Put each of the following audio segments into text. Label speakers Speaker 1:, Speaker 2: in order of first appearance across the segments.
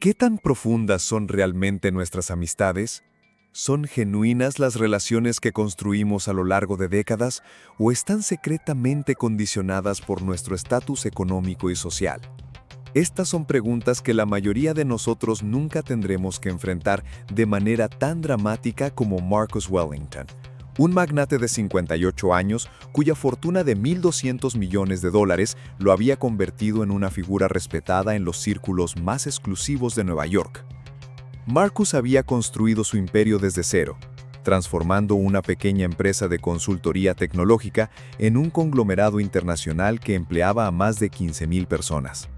Speaker 1: ¿Qué tan profundas son realmente nuestras amistades? ¿Son genuinas las relaciones que construimos a lo largo de décadas o están secretamente condicionadas por nuestro estatus económico y social? Estas son preguntas que la mayoría de nosotros nunca tendremos que enfrentar de manera tan dramática como Marcus Wellington, un magnate de 58 años cuya fortuna de $1.200 millones lo había convertido en una figura respetada en los círculos más exclusivos de Nueva York. Marcus había construido su imperio desde cero, transformando una pequeña empresa de consultoría tecnológica en un conglomerado internacional que empleaba a más de 15,000 personas.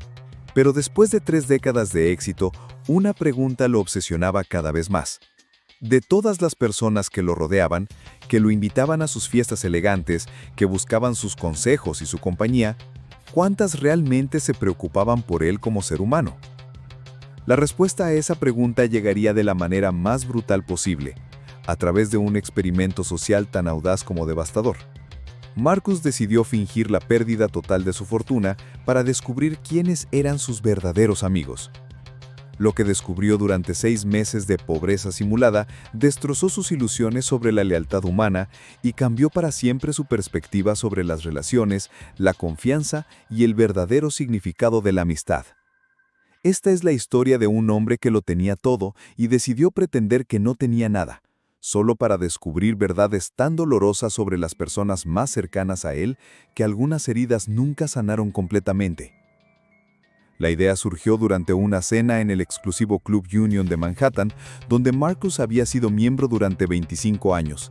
Speaker 1: Pero después de 3 décadas de éxito, una pregunta lo obsesionaba cada vez más. De todas las personas que lo rodeaban, que lo invitaban a sus fiestas elegantes, que buscaban sus consejos y su compañía, ¿cuántas realmente se preocupaban por él como ser humano? La respuesta a esa pregunta llegaría de la manera más brutal posible, a través de un experimento social tan audaz como devastador. Marcus decidió fingir la pérdida total de su fortuna para descubrir quiénes eran sus verdaderos amigos. Lo que descubrió durante 6 meses de pobreza simulada destrozó sus ilusiones sobre la lealtad humana y cambió para siempre su perspectiva sobre las relaciones, la confianza y el verdadero significado de la amistad. Esta es la historia de un hombre que lo tenía todo y decidió pretender que no tenía nada, solo para descubrir verdades tan dolorosas sobre las personas más cercanas a él que algunas heridas nunca sanaron completamente. La idea surgió durante una cena en el exclusivo Club Union de Manhattan, donde Marcus había sido miembro durante 25 años.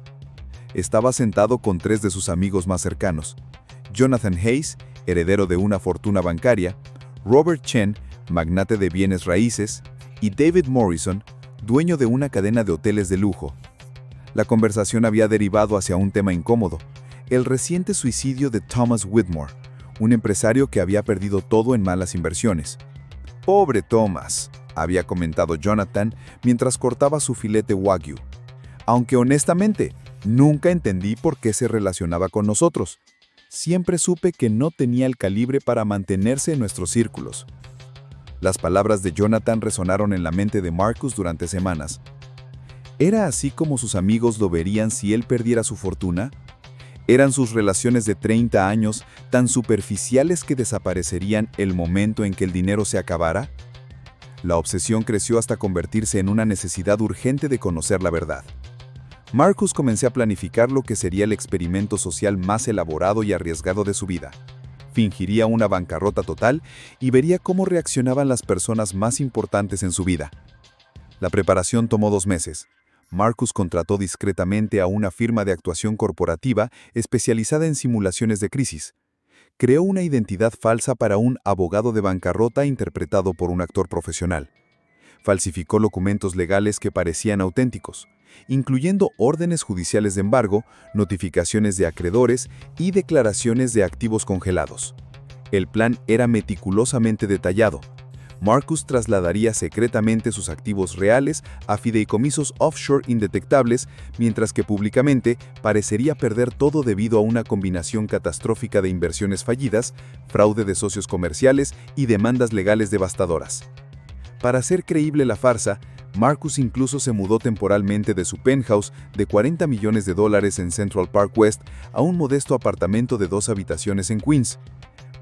Speaker 1: Estaba sentado con 3 de sus amigos más cercanos: Jonathan Hayes, heredero de una fortuna bancaria; Robert Chen, magnate de bienes raíces; y David Morrison, dueño de una cadena de hoteles de lujo. La conversación había derivado hacia un tema incómodo: el reciente suicidio de Thomas Whitmore, un empresario que había perdido todo en malas inversiones. «Pobre Thomas», había comentado Jonathan mientras cortaba su filete Wagyu. «Aunque honestamente, nunca entendí por qué se relacionaba con nosotros. Siempre supe que no tenía el calibre para mantenerse en nuestros círculos». Las palabras de Jonathan resonaron en la mente de Marcus durante semanas. ¿Era así como sus amigos lo verían si él perdiera su fortuna? ¿Eran sus relaciones de 30 años tan superficiales que desaparecerían el momento en que el dinero se acabara? La obsesión creció hasta convertirse en una necesidad urgente de conocer la verdad. Marcus comenzó a planificar lo que sería el experimento social más elaborado y arriesgado de su vida. Fingiría una bancarrota total y vería cómo reaccionaban las personas más importantes en su vida. La preparación tomó 2 meses. Marcus contrató discretamente a una firma de actuación corporativa especializada en simulaciones de crisis. Creó una identidad falsa para un abogado de bancarrota interpretado por un actor profesional. Falsificó documentos legales que parecían auténticos, incluyendo órdenes judiciales de embargo, notificaciones de acreedores y declaraciones de activos congelados. El plan era meticulosamente detallado. Marcus trasladaría secretamente sus activos reales a fideicomisos offshore indetectables, mientras que públicamente parecería perder todo debido a una combinación catastrófica de inversiones fallidas, fraude de socios comerciales y demandas legales devastadoras. Para hacer creíble la farsa, Marcus incluso se mudó temporalmente de su penthouse de $40 millones en Central Park West a un modesto apartamento de 2 habitaciones en Queens.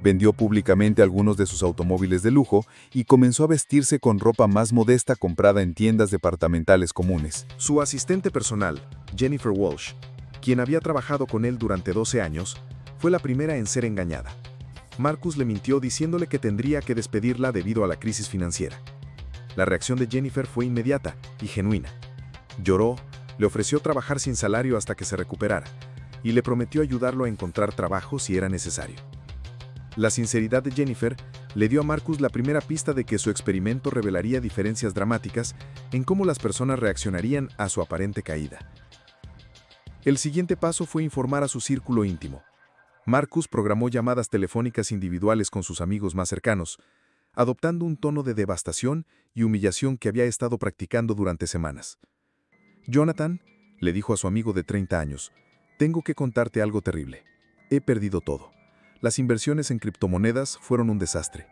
Speaker 1: Vendió públicamente algunos de sus automóviles de lujo y comenzó a vestirse con ropa más modesta comprada en tiendas departamentales comunes.
Speaker 2: Su asistente personal, Jennifer Walsh, quien había trabajado con él durante 12 años, fue la primera en ser engañada. Marcus le mintió diciéndole que tendría que despedirla debido a la crisis financiera. La reacción de Jennifer fue inmediata y genuina. Lloró, le ofreció trabajar sin salario hasta que se recuperara y le prometió ayudarlo a encontrar trabajo si era necesario. La sinceridad de Jennifer le dio a Marcus la primera pista de que su experimento revelaría diferencias dramáticas en cómo las personas reaccionarían a su aparente caída. El siguiente paso fue informar a su círculo íntimo. Marcus programó llamadas telefónicas individuales con sus amigos más cercanos, adoptando un tono de devastación y humillación que había estado practicando durante semanas. «Jonathan», le dijo a su amigo de 30 años, «tengo que contarte algo terrible. He perdido todo. Las inversiones en criptomonedas fueron un desastre.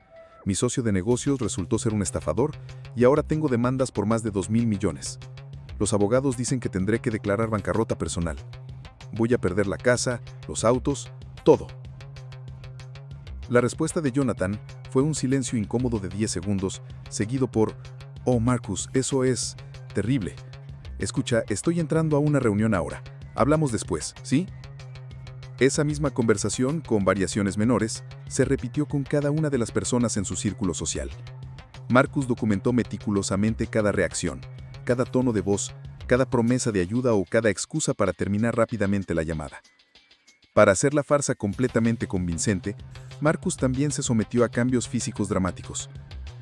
Speaker 2: Mi socio de negocios resultó ser un estafador y ahora tengo demandas por más de 2.000 millones. Los abogados dicen que tendré que declarar bancarrota personal. Voy a perder la casa, los autos, todo. La respuesta de Jonathan fue un silencio incómodo de 10 segundos, seguido por: «Oh, Marcus, eso es terrible. Escucha, estoy entrando a una reunión ahora. Hablamos después, ¿sí?». Esa misma conversación, con variaciones menores, se repitió con cada una de las personas en su círculo social. Marcus documentó meticulosamente cada reacción, cada tono de voz, cada promesa de ayuda o cada excusa para terminar rápidamente la llamada. Para hacer la farsa completamente convincente, Marcus también se sometió a cambios físicos dramáticos.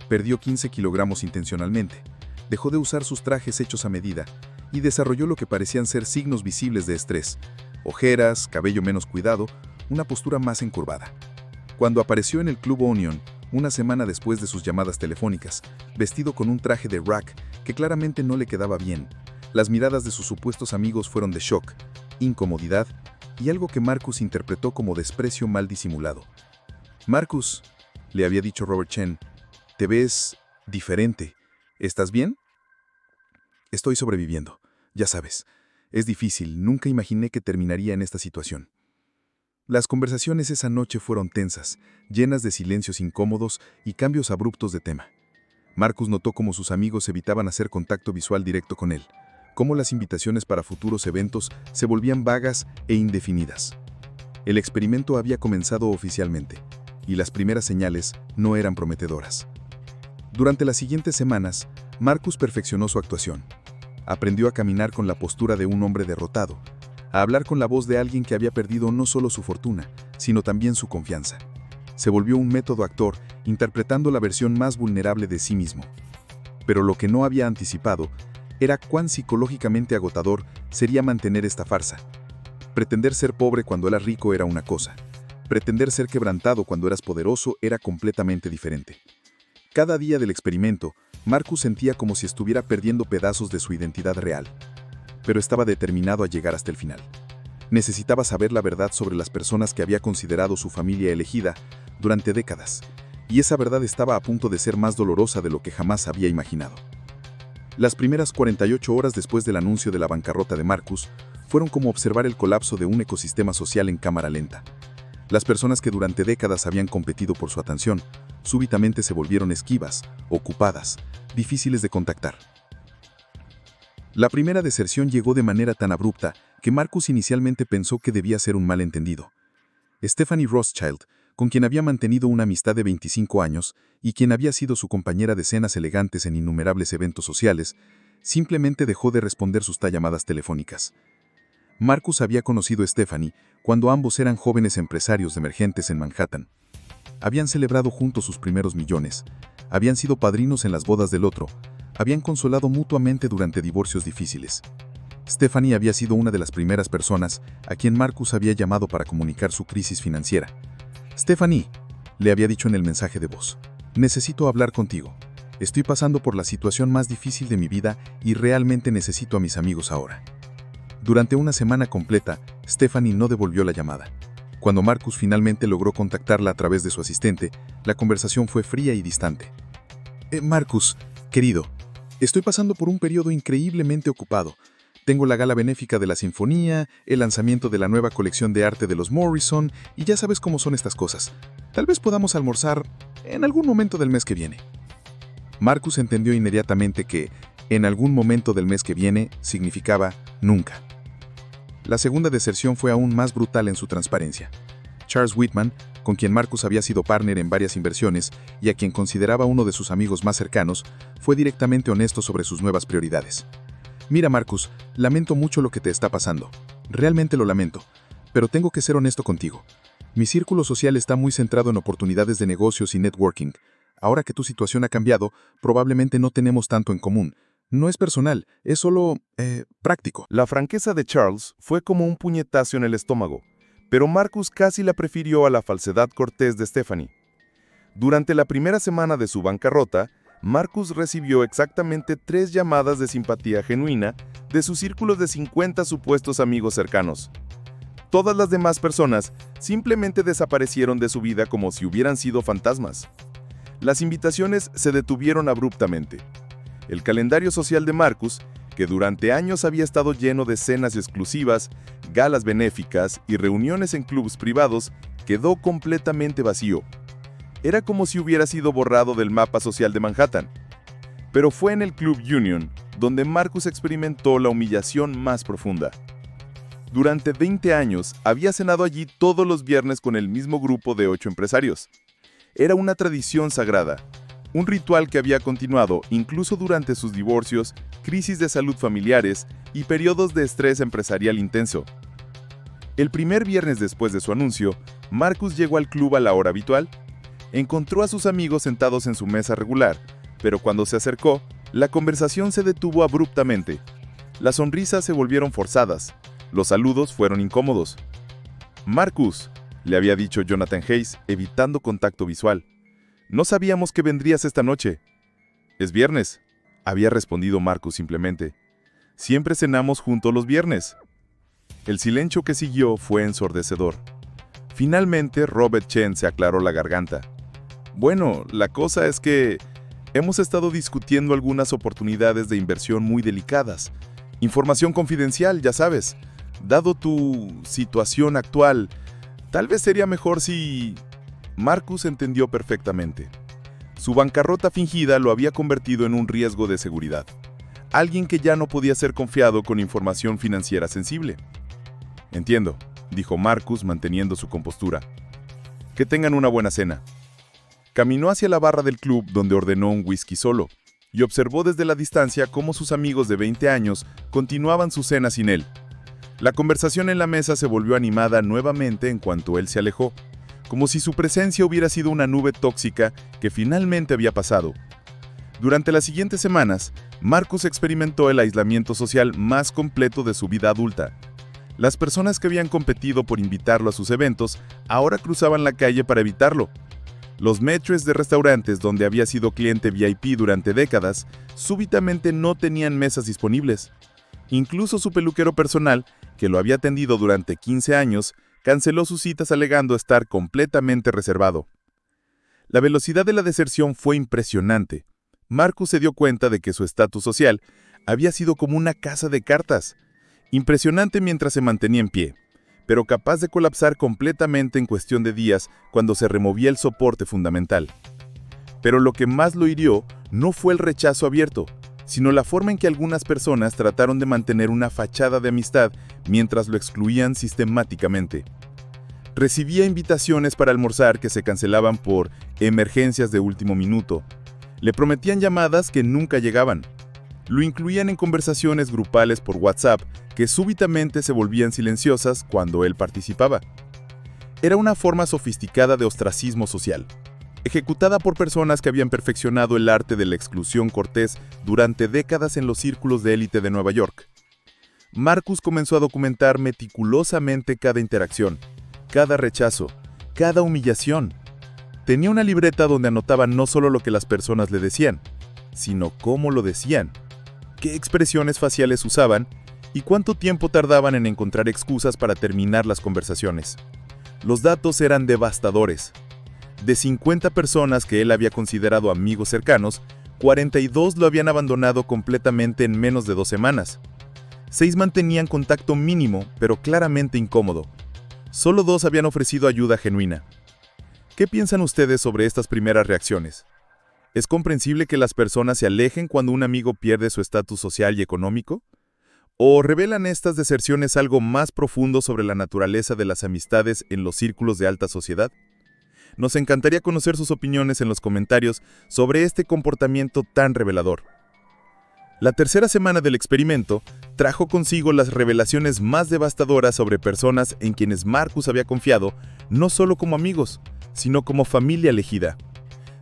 Speaker 2: Perdió 15 kilogramos intencionalmente, dejó de usar sus trajes hechos a medida y desarrolló lo que parecían ser signos visibles de estrés: ojeras, cabello menos cuidado, una postura más encorvada. Cuando apareció en el Club Onion, una semana después de sus llamadas telefónicas, vestido con un traje de rack que claramente no le quedaba bien, las miradas de sus supuestos amigos fueron de shock, incomodidad y algo que Marcus interpretó como desprecio mal disimulado. «Marcus», le había dicho Robert Chen, «te ves diferente. ¿Estás bien?». «Estoy sobreviviendo. Ya sabes, es difícil, nunca imaginé que terminaría en esta situación». Las conversaciones esa noche fueron tensas, llenas de silencios incómodos y cambios abruptos de tema. Marcus notó cómo sus amigos evitaban hacer contacto visual directo con él, cómo las invitaciones para futuros eventos se volvían vagas e indefinidas. El experimento había comenzado oficialmente, y las primeras señales no eran prometedoras. Durante las siguientes semanas, Marcus perfeccionó su actuación. Aprendió a caminar con la postura de un hombre derrotado, a hablar con la voz de alguien que había perdido no solo su fortuna, sino también su confianza. Se volvió un método actor, interpretando la versión más vulnerable de sí mismo. Pero lo que no había anticipado era cuán psicológicamente agotador sería mantener esta farsa. Pretender ser pobre cuando eras rico era una cosa. Pretender ser quebrantado cuando eras poderoso era completamente diferente. Cada día del experimento, Marcus sentía como si estuviera perdiendo pedazos de su identidad real. Pero estaba determinado a llegar hasta el final. Necesitaba saber la verdad sobre las personas que había considerado su familia elegida durante décadas, y esa verdad estaba a punto de ser más dolorosa de lo que jamás había imaginado. Las primeras 48 horas después del anuncio de la bancarrota de Marcus fueron como observar el colapso de un ecosistema social en cámara lenta. Las personas que durante décadas habían competido por su atención, súbitamente se volvieron esquivas, ocupadas, difíciles de contactar. La primera deserción llegó de manera tan abrupta que Marcus inicialmente pensó que debía ser un malentendido. Stephanie Rothschild, con quien había mantenido una amistad de 25 años y quien había sido su compañera de cenas elegantes en innumerables eventos sociales, simplemente dejó de responder sus llamadas telefónicas. Marcus había conocido a Stephanie cuando ambos eran jóvenes empresarios emergentes en Manhattan. Habían celebrado juntos sus primeros millones, habían sido padrinos en las bodas del otro, habían consolado mutuamente durante divorcios difíciles. Stephanie había sido una de las primeras personas a quien Marcus había llamado para comunicar su crisis financiera. «Stephanie», le había dicho en el mensaje de voz, «necesito hablar contigo. Estoy pasando por la situación más difícil de mi vida y realmente necesito a mis amigos ahora». Durante una semana completa, Stephanie no devolvió la llamada. Cuando Marcus finalmente logró contactarla a través de su asistente, la conversación fue fría y distante. «Marcus, querido, estoy pasando por un periodo increíblemente ocupado. Tengo la gala benéfica de la Sinfonía, el lanzamiento de la nueva colección de arte de los Morrison, y ya sabes cómo son estas cosas. Tal vez podamos almorzar en algún momento del mes que viene». Marcus entendió inmediatamente que «en algún momento del mes que viene» significaba «nunca». La segunda deserción fue aún más brutal en su transparencia. Charles Whitman, con quien Marcus había sido partner en varias inversiones y a quien consideraba uno de sus amigos más cercanos, fue directamente honesto sobre sus nuevas prioridades. «Mira, Marcus, lamento mucho lo que te está pasando. Realmente lo lamento, pero tengo que ser honesto contigo. Mi círculo social está muy centrado en oportunidades de negocios y networking. Ahora que tu situación ha cambiado, probablemente no tenemos tanto en común. No es personal, es solo, práctico».
Speaker 1: La franqueza de Charles fue como un puñetazo en el estómago, pero Marcus casi la prefirió a la falsedad cortés de Stephanie. Durante la primera semana de su bancarrota, Marcus recibió exactamente 3 llamadas de simpatía genuina de su círculo de 50 supuestos amigos cercanos. Todas las demás personas simplemente desaparecieron de su vida como si hubieran sido fantasmas.
Speaker 3: Las invitaciones se detuvieron abruptamente. El calendario social de Marcus, que durante años había estado lleno de cenas exclusivas, galas benéficas y reuniones en clubes privados, quedó completamente vacío. Era como si hubiera sido borrado del mapa social de Manhattan. Pero fue en el Club Union donde Marcus experimentó la humillación más profunda. Durante 20 años había cenado allí todos los viernes con el mismo grupo de 8 empresarios. Era una tradición sagrada, un ritual que había continuado incluso durante sus divorcios, crisis de salud familiares y periodos de estrés empresarial intenso. El primer viernes después de su anuncio, Marcus llegó al club a la hora habitual. Encontró a sus amigos sentados en su mesa regular, pero cuando se acercó, la conversación se detuvo abruptamente. Las sonrisas se volvieron forzadas. Los saludos fueron incómodos. «Marcus», le había dicho Jonathan Hayes, evitando contacto visual. «No sabíamos que vendrías esta noche». «Es viernes», había respondido Marcus simplemente. «Siempre cenamos juntos los viernes». El silencio que siguió fue ensordecedor. Finalmente, Robert Chen se aclaró la garganta. «Bueno, la cosa es que hemos estado discutiendo algunas oportunidades de inversión muy delicadas. Información confidencial, ya sabes. Dado tu situación actual, tal vez sería mejor si...» Marcus entendió perfectamente. Su bancarrota fingida lo había convertido en un riesgo de seguridad. Alguien que ya no podía ser confiado con información financiera sensible. «Entiendo», dijo Marcus manteniendo su compostura. «Que tengan una buena cena». Caminó hacia la barra del club donde ordenó un whisky solo y observó desde la distancia cómo sus amigos de 20 años continuaban su cena sin él. La conversación en la mesa se volvió animada nuevamente en cuanto él se alejó, como si su presencia hubiera sido una nube tóxica que finalmente había pasado. Durante las siguientes semanas, Marcus experimentó el aislamiento social más completo de su vida adulta. Las personas que habían competido por invitarlo a sus eventos ahora cruzaban la calle para evitarlo. Los maîtres de restaurantes donde había sido cliente VIP durante décadas súbitamente no tenían mesas disponibles. Incluso su peluquero personal, que lo había atendido durante 15 años, canceló sus citas alegando estar completamente reservado. La velocidad de la deserción fue impresionante. Marcus se dio cuenta de que su estatus social había sido como una casa de cartas. Impresionante mientras se mantenía en pie, pero capaz de colapsar completamente en cuestión de días cuando se removía el soporte fundamental. Pero lo que más lo hirió no fue el rechazo abierto, sino la forma en que algunas personas trataron de mantener una fachada de amistad mientras lo excluían sistemáticamente. Recibía invitaciones para almorzar que se cancelaban por emergencias de último minuto. Le prometían llamadas que nunca llegaban. Lo incluían en conversaciones grupales por WhatsApp que súbitamente se volvían silenciosas cuando él participaba. Era una forma sofisticada de ostracismo social, ejecutada por personas que habían perfeccionado el arte de la exclusión cortés durante décadas en los círculos de élite de Nueva York. Marcus comenzó a documentar meticulosamente cada interacción, cada rechazo, cada humillación. Tenía una libreta donde anotaba no solo lo que las personas le decían, sino cómo lo decían, qué expresiones faciales usaban y cuánto tiempo tardaban en encontrar excusas para terminar las conversaciones. Los datos eran devastadores. De 50 personas que él había considerado amigos cercanos, 42 lo habían abandonado completamente en menos de 2 semanas. 6 mantenían contacto mínimo, pero claramente incómodo. Solo 2 habían ofrecido ayuda genuina. ¿Qué piensan ustedes sobre estas primeras reacciones? ¿Es comprensible que las personas se alejen cuando un amigo pierde su estatus social y económico? ¿O revelan estas deserciones algo más profundo sobre la naturaleza de las amistades en los círculos de alta sociedad? Nos encantaría conocer sus opiniones en los comentarios sobre este comportamiento tan revelador. La tercera semana del experimento trajo consigo las revelaciones más devastadoras sobre personas en quienes Marcus había confiado, no solo como amigos, sino como familia elegida.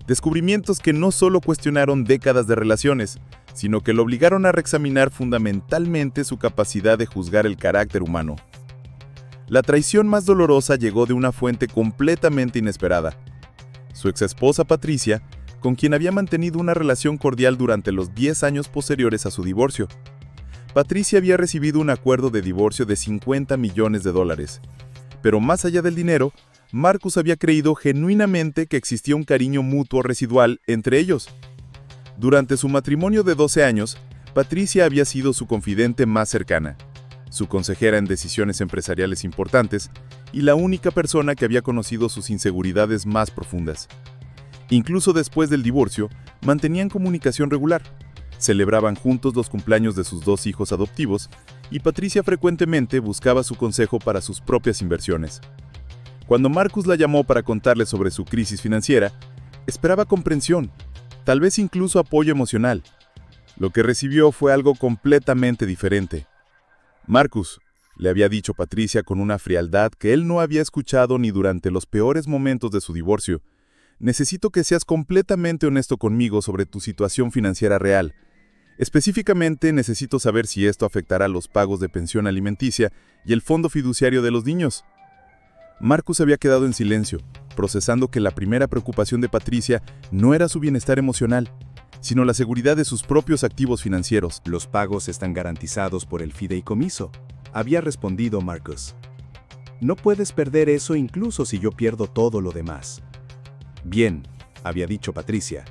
Speaker 3: Descubrimientos que no solo cuestionaron décadas de relaciones, sino que lo obligaron a reexaminar fundamentalmente su capacidad de juzgar el carácter humano. La traición más dolorosa llegó de una fuente completamente inesperada. Su exesposa Patricia, con quien había mantenido una relación cordial durante los 10 años posteriores a su divorcio. Patricia había recibido un acuerdo de divorcio de $50 millones, pero más allá del dinero, Marcus había creído genuinamente que existía un cariño mutuo residual entre ellos. Durante su matrimonio de 12 años, Patricia había sido su confidente más cercana, su consejera en decisiones empresariales importantes y la única persona que había conocido sus inseguridades más profundas. Incluso después del divorcio, mantenían comunicación regular, celebraban juntos los cumpleaños de sus 2 hijos adoptivos y Patricia frecuentemente buscaba su consejo para sus propias inversiones. Cuando Marcus la llamó para contarle sobre su crisis financiera, esperaba comprensión, tal vez incluso apoyo emocional. Lo que recibió fue algo completamente diferente. Marcus, le había dicho Patricia con una frialdad que él no había escuchado ni durante los peores momentos de su divorcio, necesito que seas completamente honesto conmigo sobre tu situación financiera real. Específicamente, necesito saber si esto afectará los pagos de pensión alimenticia y el fondo fiduciario de los niños. Marcus había quedado en silencio, procesando que la primera preocupación de Patricia no era su bienestar emocional, sino la seguridad de sus propios activos financieros.
Speaker 1: Los pagos están garantizados por el fideicomiso, había respondido Marcus. No puedes perder eso incluso si yo pierdo todo lo demás. Bien, había dicho Patricia,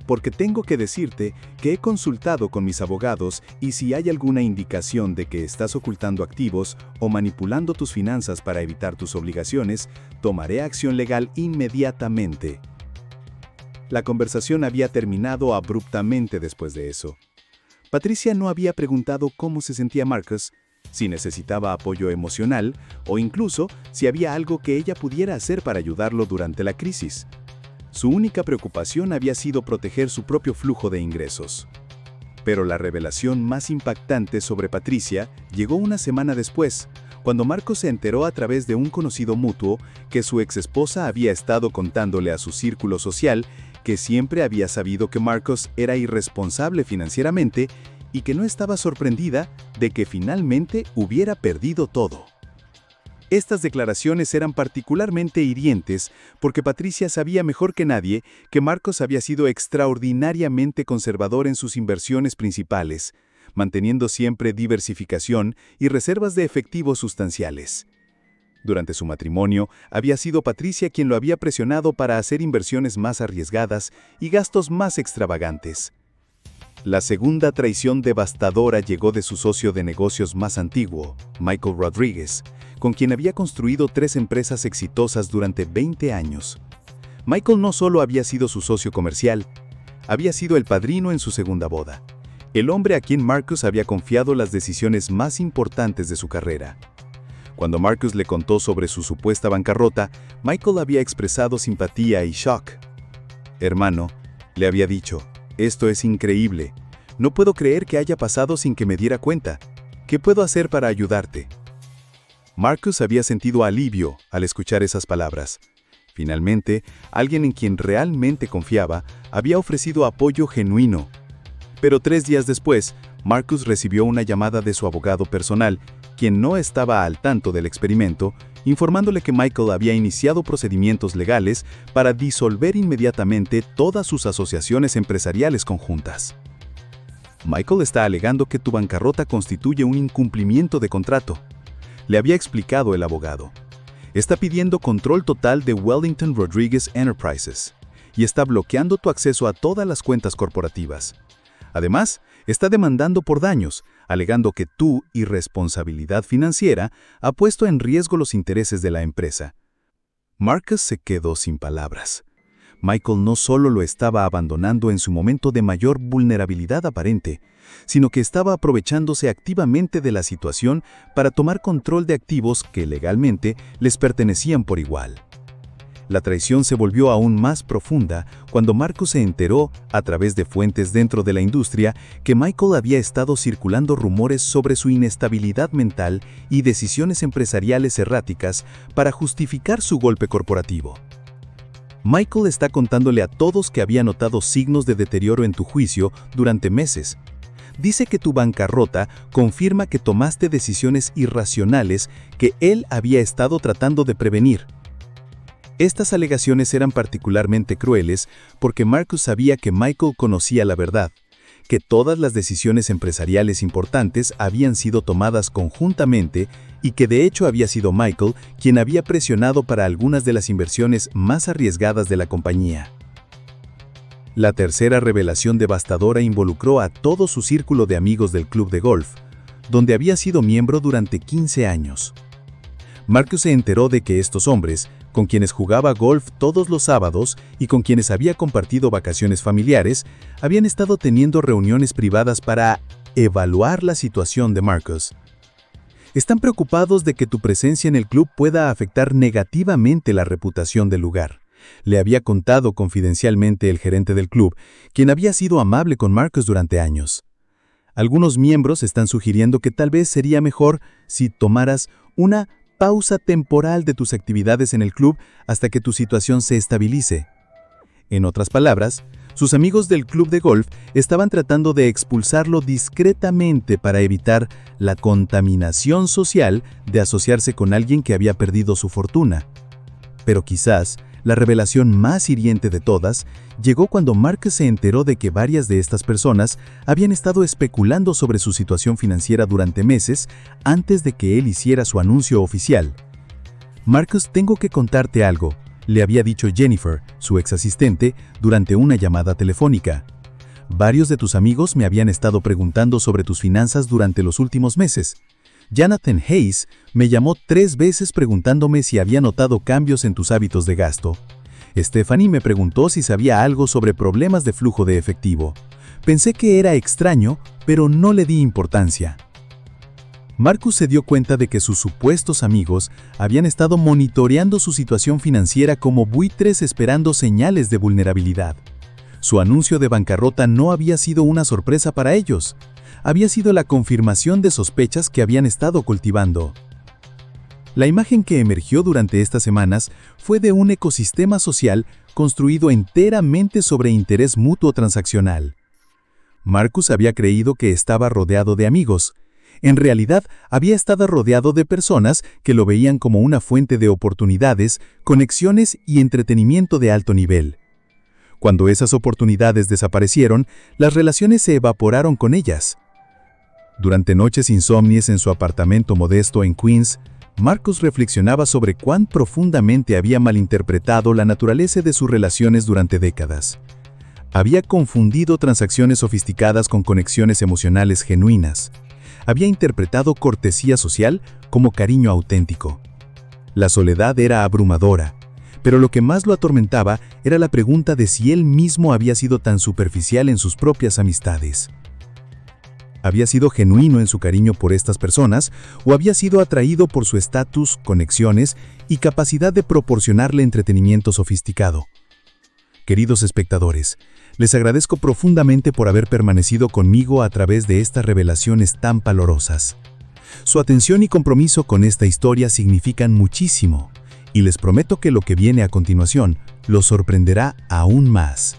Speaker 1: porque tengo que decirte que he consultado con mis abogados y si hay alguna indicación de que estás ocultando activos o manipulando tus finanzas para evitar tus obligaciones, tomaré acción legal inmediatamente. La conversación había terminado abruptamente después de eso. Patricia no había preguntado cómo se sentía Marcus, si necesitaba apoyo emocional o incluso si había algo que ella pudiera hacer para ayudarlo durante la crisis. Su única preocupación había sido proteger su propio flujo de ingresos. Pero la revelación más impactante sobre Patricia llegó una semana después, cuando Marcus se enteró a través de un conocido mutuo que su exesposa había estado contándole a su círculo social que siempre había sabido que Marcus era irresponsable financieramente y que no estaba sorprendida de que finalmente hubiera perdido todo. Estas declaraciones eran particularmente hirientes porque Patricia sabía mejor que nadie que Marcus había sido extraordinariamente conservador en sus inversiones principales, manteniendo siempre diversificación y reservas de efectivo sustanciales. Durante su matrimonio, había sido Patricia quien lo había presionado para hacer inversiones más arriesgadas y gastos más extravagantes. La segunda traición devastadora llegó de su socio de negocios más antiguo, Michael Rodriguez, con quien había construido 3 empresas exitosas durante 20 años. Michael no solo había sido su socio comercial, había sido el padrino en su segunda boda, el hombre a quien Marcus había confiado las decisiones más importantes de su carrera. Cuando Marcus le contó sobre su supuesta bancarrota, Michael había expresado simpatía y shock. «Hermano», le había dicho, «esto es increíble. No puedo creer que haya pasado sin que me diera cuenta. ¿Qué puedo hacer para ayudarte?» Marcus había sentido alivio al escuchar esas palabras. Finalmente, alguien en quien realmente confiaba había ofrecido apoyo genuino. Pero 3 días después, Marcus recibió una llamada de su abogado personal, quien no estaba al tanto del experimento, informándole que Michael había iniciado procedimientos legales para disolver inmediatamente todas sus asociaciones empresariales conjuntas. Michael está alegando que tu bancarrota constituye un incumplimiento de contrato, le había explicado el abogado. Está pidiendo control total de Wellington Rodriguez Enterprises y está bloqueando tu acceso a todas las cuentas corporativas. Además, está demandando por daños, alegando que tu irresponsabilidad financiera ha puesto en riesgo los intereses de la empresa. Marcus se quedó sin palabras. Michael no solo lo estaba abandonando en su momento de mayor vulnerabilidad aparente, sino que estaba aprovechándose activamente de la situación para tomar control de activos que legalmente les pertenecían por igual. La traición se volvió aún más profunda cuando Marcus se enteró, a través de fuentes dentro de la industria, que Michael había estado circulando rumores sobre su inestabilidad mental y decisiones empresariales erráticas para justificar su golpe corporativo. Michael está contándole a todos que había notado signos de deterioro en tu juicio durante meses. Dice que tu bancarrota confirma que tomaste decisiones irracionales que él había estado tratando de prevenir. Estas alegaciones eran particularmente crueles porque Marcus sabía que Michael conocía la verdad, que todas las decisiones empresariales importantes habían sido tomadas conjuntamente
Speaker 4: y que de hecho había sido Michael quien había presionado para algunas de las inversiones más arriesgadas de la compañía. La tercera revelación devastadora involucró a todo su círculo de amigos del club de golf, donde había sido miembro durante 15 años. Marcus se enteró de que estos hombres, con quienes jugaba golf todos los sábados y con quienes había compartido vacaciones familiares, habían estado teniendo reuniones privadas para evaluar la situación de Marcus. Están preocupados de que tu presencia en el club pueda afectar negativamente la reputación del lugar, le había contado confidencialmente el gerente del club, quien había sido amable con Marcus durante años. Algunos miembros están sugiriendo que tal vez sería mejor si tomaras una pausa temporal de tus actividades en el club hasta que tu situación se estabilice. En otras palabras, sus amigos del club de golf estaban tratando de expulsarlo discretamente para evitar la contaminación social de asociarse con alguien que había perdido su fortuna. Pero quizás la revelación más hiriente de todas llegó cuando Marcus se enteró de que varias de estas personas habían estado especulando sobre su situación financiera durante meses antes de que él hiciera su anuncio oficial. «Marcus, tengo que contarte algo», le había dicho Jennifer, su ex asistente, durante una llamada telefónica. «Varios de tus amigos me habían estado preguntando sobre tus finanzas durante los últimos meses. Jonathan Hayes me llamó 3 veces preguntándome si había notado cambios en tus hábitos de gasto. Stephanie me preguntó si sabía algo sobre problemas de flujo de efectivo. Pensé que era extraño, pero no le di importancia». Marcus se dio cuenta de que sus supuestos amigos habían estado monitoreando su situación financiera como buitres esperando señales de vulnerabilidad. Su anuncio de bancarrota no había sido una sorpresa para ellos. Había sido la confirmación de sospechas que habían estado cultivando. La imagen que emergió durante estas semanas fue de un ecosistema social construido enteramente sobre interés mutuo transaccional. Marcus había creído que estaba rodeado de amigos. En realidad, había estado rodeado de personas que lo veían como una fuente de oportunidades, conexiones y entretenimiento de alto nivel. Cuando esas oportunidades desaparecieron, las relaciones se evaporaron con ellas. Durante noches insomnes en su apartamento modesto en Queens, Marcus reflexionaba sobre cuán profundamente había malinterpretado la naturaleza de sus relaciones durante décadas. Había confundido transacciones sofisticadas con conexiones emocionales genuinas. Había interpretado cortesía social como cariño auténtico. La soledad era abrumadora, pero lo que más lo atormentaba era la pregunta de si él mismo había sido tan superficial en sus propias amistades. ¿Había sido genuino en su cariño por estas personas o había sido atraído por su estatus, conexiones y capacidad de proporcionarle entretenimiento sofisticado? Queridos espectadores, les agradezco profundamente por haber permanecido conmigo a través de estas revelaciones tan valorosas. Su atención y compromiso con esta historia significan muchísimo, y les prometo que lo que viene a continuación los sorprenderá aún más.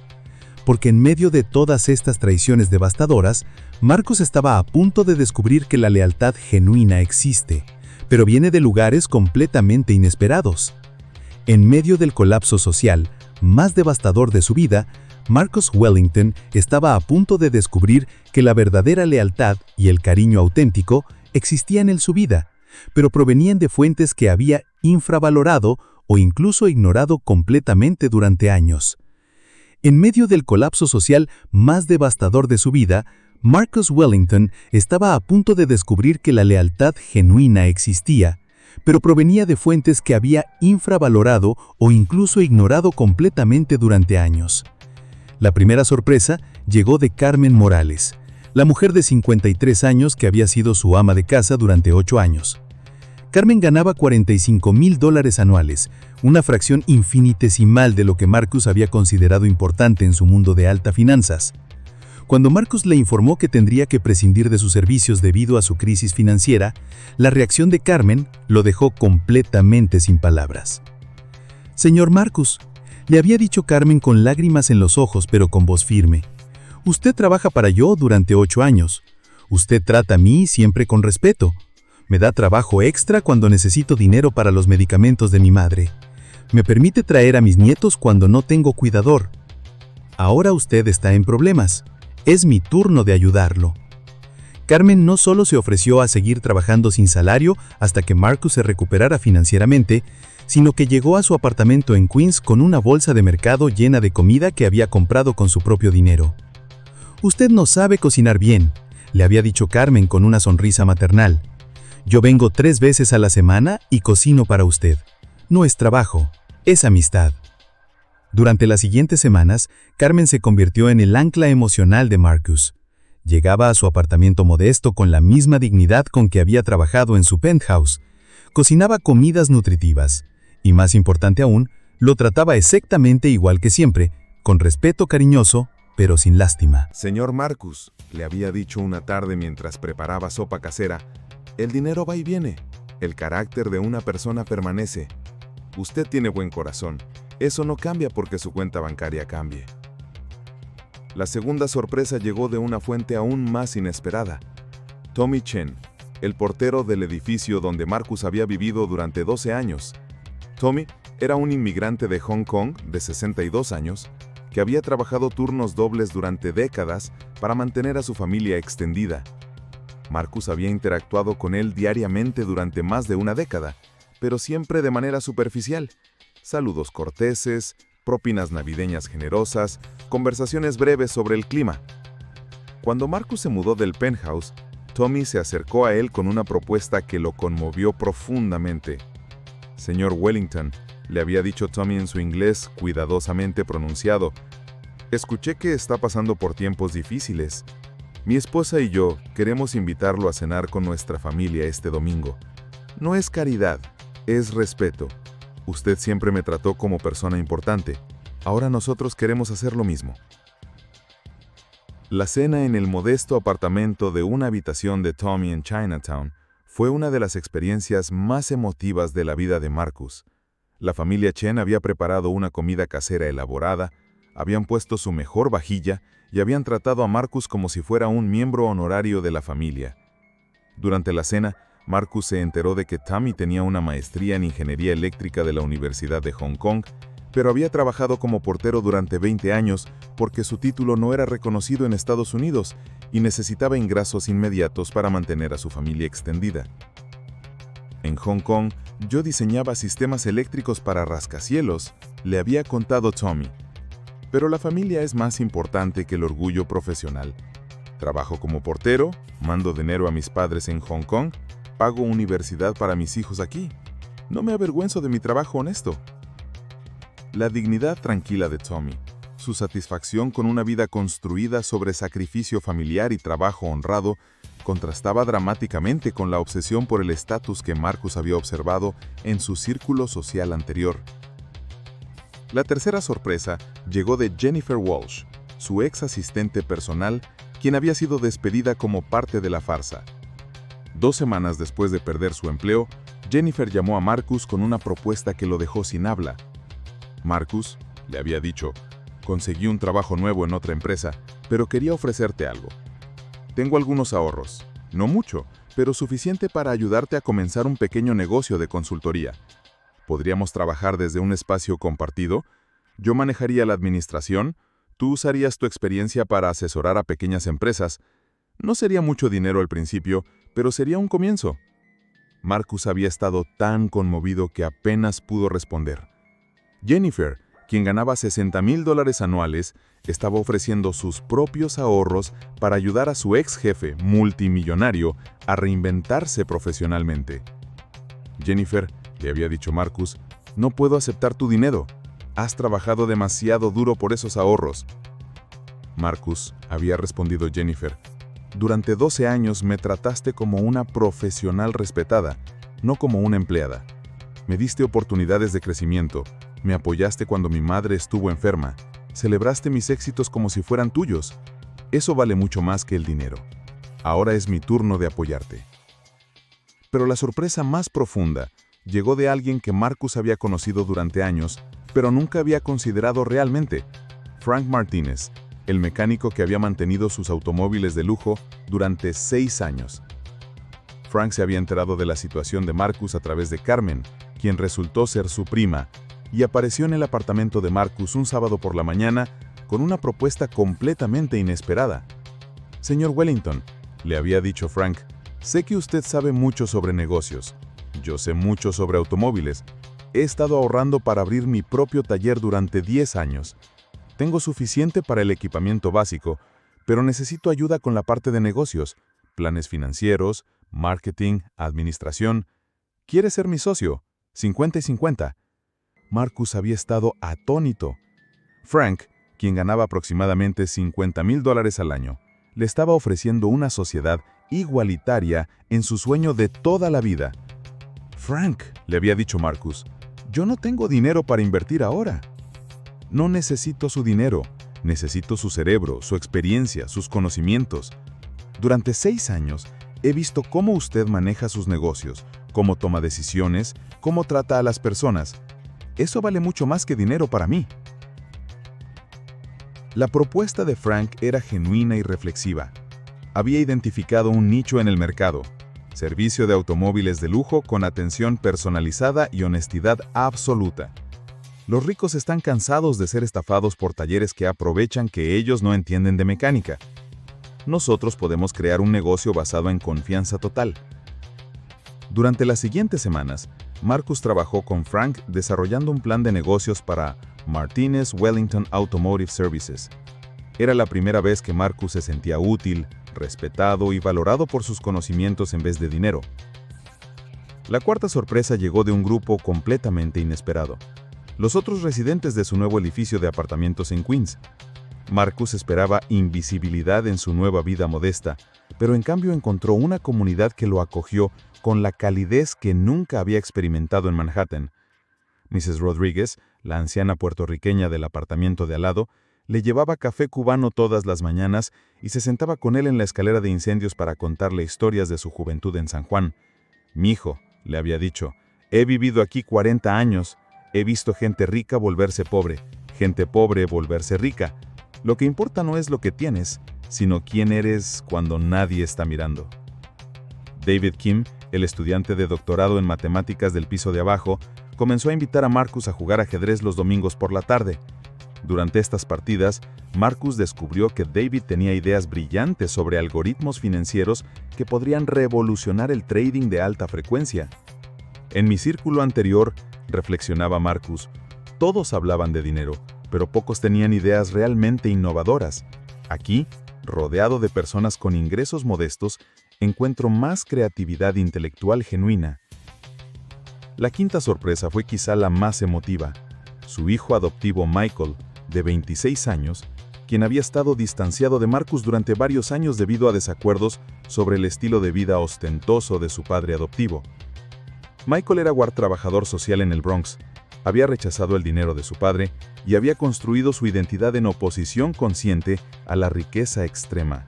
Speaker 4: Porque en medio de todas estas traiciones devastadoras, Marcus estaba a punto de descubrir que la lealtad genuina existe, pero viene de lugares completamente inesperados. En medio del colapso social más devastador de su vida, Marcus Wellington estaba a punto de descubrir que la verdadera lealtad y el cariño auténtico existían en su vida, pero provenían de fuentes que había infravalorado o incluso ignorado completamente durante años. En medio del colapso social más devastador de su vida, Marcus Wellington estaba a punto de descubrir que la lealtad genuina existía, pero provenía de fuentes que había infravalorado o incluso ignorado completamente durante años. La primera sorpresa llegó de Carmen Morales, la mujer de 53 años que había sido su ama de casa durante 8 años. Carmen ganaba $45,000 anuales, una fracción infinitesimal de lo que Marcus había considerado importante en su mundo de alta finanzas. Cuando Marcus le informó que tendría que prescindir de sus servicios debido a su crisis financiera, la reacción de Carmen lo dejó completamente sin palabras. «Señor Marcus», le había dicho Carmen con lágrimas en los ojos pero con voz firme, «usted trabaja para yo durante 8 años. Usted trata a mí siempre con respeto. Me da trabajo extra cuando necesito dinero para los medicamentos de mi madre. Me permite traer a mis nietos cuando no tengo cuidador. Ahora usted está en problemas. Es mi turno de ayudarlo». Carmen no solo se ofreció a seguir trabajando sin salario hasta que Marcus se recuperara financieramente, sino que llegó a su apartamento en Queens con una bolsa de mercado llena de comida que había comprado con su propio dinero. «Usted no sabe cocinar bien», le había dicho Carmen con una sonrisa maternal. «Yo vengo 3 veces a la semana y cocino para usted. No es trabajo, es amistad». Durante las siguientes semanas, Carmen se convirtió en el ancla emocional de Marcus. Llegaba a su apartamento modesto con la misma dignidad con que había trabajado en su penthouse. Cocinaba comidas nutritivas. Y más importante aún, lo trataba exactamente igual que siempre, con respeto cariñoso, pero sin lástima.
Speaker 1: Señor Marcus, le había dicho una tarde mientras preparaba sopa casera, el dinero va y viene. El carácter de una persona permanece. Usted tiene buen corazón. Eso no cambia porque su cuenta bancaria cambie. La segunda sorpresa llegó de una fuente aún más inesperada. Tommy Chen, el portero del edificio donde Marcus había vivido durante 12 años. Tommy era un inmigrante de Hong Kong de 62 años que había trabajado turnos dobles durante décadas para mantener a su familia extendida. Marcus había interactuado con él diariamente durante más de una década, pero siempre de manera superficial. Saludos corteses, propinas navideñas generosas, conversaciones breves sobre el clima. Cuando Marcus se mudó del penthouse, Tommy se acercó a él con una propuesta que lo conmovió profundamente. «Señor Wellington», le había dicho Tommy en su inglés cuidadosamente pronunciado, «escuché que está pasando por tiempos difíciles. Mi esposa y yo queremos invitarlo a cenar con nuestra familia este domingo. No es caridad, es respeto. Usted siempre me trató como persona importante. Ahora nosotros queremos hacer lo mismo». La cena en el modesto apartamento de una habitación de Tommy en Chinatown fue una de las experiencias más emotivas de la vida de Marcus. La familia Chen había preparado una comida casera elaborada, habían puesto su mejor vajilla y habían tratado a Marcus como si fuera un miembro honorario de la familia. Durante la cena, Marcus se enteró de que Tommy tenía una maestría en ingeniería eléctrica de la Universidad de Hong Kong, pero había trabajado como portero durante 20 años porque su título no era reconocido en Estados Unidos y necesitaba ingresos inmediatos para mantener a su familia extendida. «En Hong Kong, yo diseñaba sistemas eléctricos para rascacielos», le había contado Tommy. «Pero la familia es más importante que el orgullo profesional. Trabajo como portero, mando dinero a mis padres en Hong Kong, pago universidad para mis hijos aquí. No me avergüenzo de mi trabajo honesto». La dignidad tranquila de Tommy, su satisfacción con una vida construida sobre sacrificio familiar y trabajo honrado, contrastaba dramáticamente con la obsesión por el estatus que Marcus había observado en su círculo social anterior. La tercera sorpresa llegó de Jennifer Walsh, su ex asistente personal, quien había sido despedida como parte de la farsa. 2 semanas después de perder su empleo, Jennifer llamó a Marcus con una propuesta que lo dejó sin habla. «Marcus», le había dicho, «conseguí un trabajo nuevo en otra empresa, pero quería ofrecerte algo. Tengo algunos ahorros, no mucho, pero suficiente para ayudarte a comenzar un pequeño negocio de consultoría. Podríamos trabajar desde un espacio compartido. Yo manejaría la administración, tú usarías tu experiencia para asesorar a pequeñas empresas. No sería mucho dinero al principio, pero sería un comienzo». Marcus había estado tan conmovido que apenas pudo responder. Jennifer, quien ganaba $60,000 anuales, estaba ofreciendo sus propios ahorros para ayudar a su ex jefe multimillonario a reinventarse profesionalmente. «Jennifer», le había dicho Marcus, «no puedo aceptar tu dinero. Has trabajado demasiado duro por esos ahorros». «Marcus», había respondido Jennifer, «durante 12 años me trataste como una profesional respetada, no como una empleada. Me diste oportunidades de crecimiento. Me apoyaste cuando mi madre estuvo enferma. Celebraste mis éxitos como si fueran tuyos. Eso vale mucho más que el dinero. Ahora es mi turno de apoyarte». Pero la sorpresa más profunda llegó de alguien que Marcus había conocido durante años, pero nunca había considerado realmente: Frank Martínez, el mecánico que había mantenido sus automóviles de lujo durante 6 años. Frank se había enterado de la situación de Marcus a través de Carmen, quien resultó ser su prima, y apareció en el apartamento de Marcus un sábado por la mañana con una propuesta completamente inesperada. «Señor Wellington,
Speaker 3: le había dicho Frank, sé que usted sabe mucho sobre negocios. Yo sé mucho sobre automóviles. He estado ahorrando para abrir mi propio taller durante 10 años. Tengo suficiente para el equipamiento básico, pero necesito ayuda con la parte de negocios, planes financieros, marketing, administración. ¿Quiere ser mi socio? 50 y 50. Marcus había estado atónito. Frank, quien ganaba aproximadamente $50,000 al año, le estaba ofreciendo una sociedad igualitaria en su sueño de toda la vida. Frank, le había dicho Marcus, yo no tengo dinero para invertir ahora. No necesito su dinero, necesito su cerebro, su experiencia, sus conocimientos. Durante 6 años he visto cómo usted maneja sus negocios, cómo toma decisiones, cómo trata a las personas. Eso vale mucho más que dinero para mí. La propuesta de Frank era genuina y reflexiva. Había identificado un nicho en el mercado: servicio de automóviles de lujo con atención personalizada y honestidad absoluta. Los ricos están cansados de ser estafados por talleres que aprovechan que ellos no entienden de mecánica. Nosotros podemos crear un negocio basado en confianza total. Durante las siguientes semanas, Marcus trabajó con Frank desarrollando un plan de negocios para Martinez Wellington Automotive Services. Era la primera vez que Marcus se sentía útil, respetado y valorado por sus conocimientos en vez de dinero. La cuarta sorpresa llegó de un grupo completamente inesperado: los otros residentes de su nuevo edificio de apartamentos en Queens. Marcus esperaba invisibilidad en su nueva vida modesta, pero en cambio encontró una comunidad que lo acogió con la calidez que nunca había experimentado en Manhattan. Mrs. Rodríguez, la anciana puertorriqueña del apartamento de al lado, le llevaba café cubano todas las mañanas y se sentaba con él en la escalera de incendios para contarle historias de su juventud en San Juan. «Mijo», le había dicho, «he vivido aquí 40 años. He visto gente rica volverse pobre, gente pobre volverse rica. Lo que importa no es lo que tienes, sino quién eres cuando nadie está mirando». David Kim, el estudiante de doctorado en matemáticas del piso de abajo, comenzó a invitar a Marcus a jugar ajedrez los domingos por la tarde. Durante estas partidas, Marcus descubrió que David tenía ideas brillantes sobre algoritmos financieros que podrían revolucionar el trading de alta frecuencia. «En mi círculo anterior», reflexionaba Marcus, «todos hablaban de dinero, pero pocos tenían ideas realmente innovadoras. Aquí, rodeado de personas con ingresos modestos, encuentro más creatividad intelectual genuina». La quinta sorpresa fue quizá la más emotiva: su hijo adoptivo Michael, de 26 años, quien había estado distanciado de Marcus durante varios años debido a desacuerdos sobre el estilo de vida ostentoso de su padre adoptivo. Michael era trabajador social en el Bronx, había rechazado el dinero de su padre y había construido su identidad en oposición consciente a la riqueza extrema.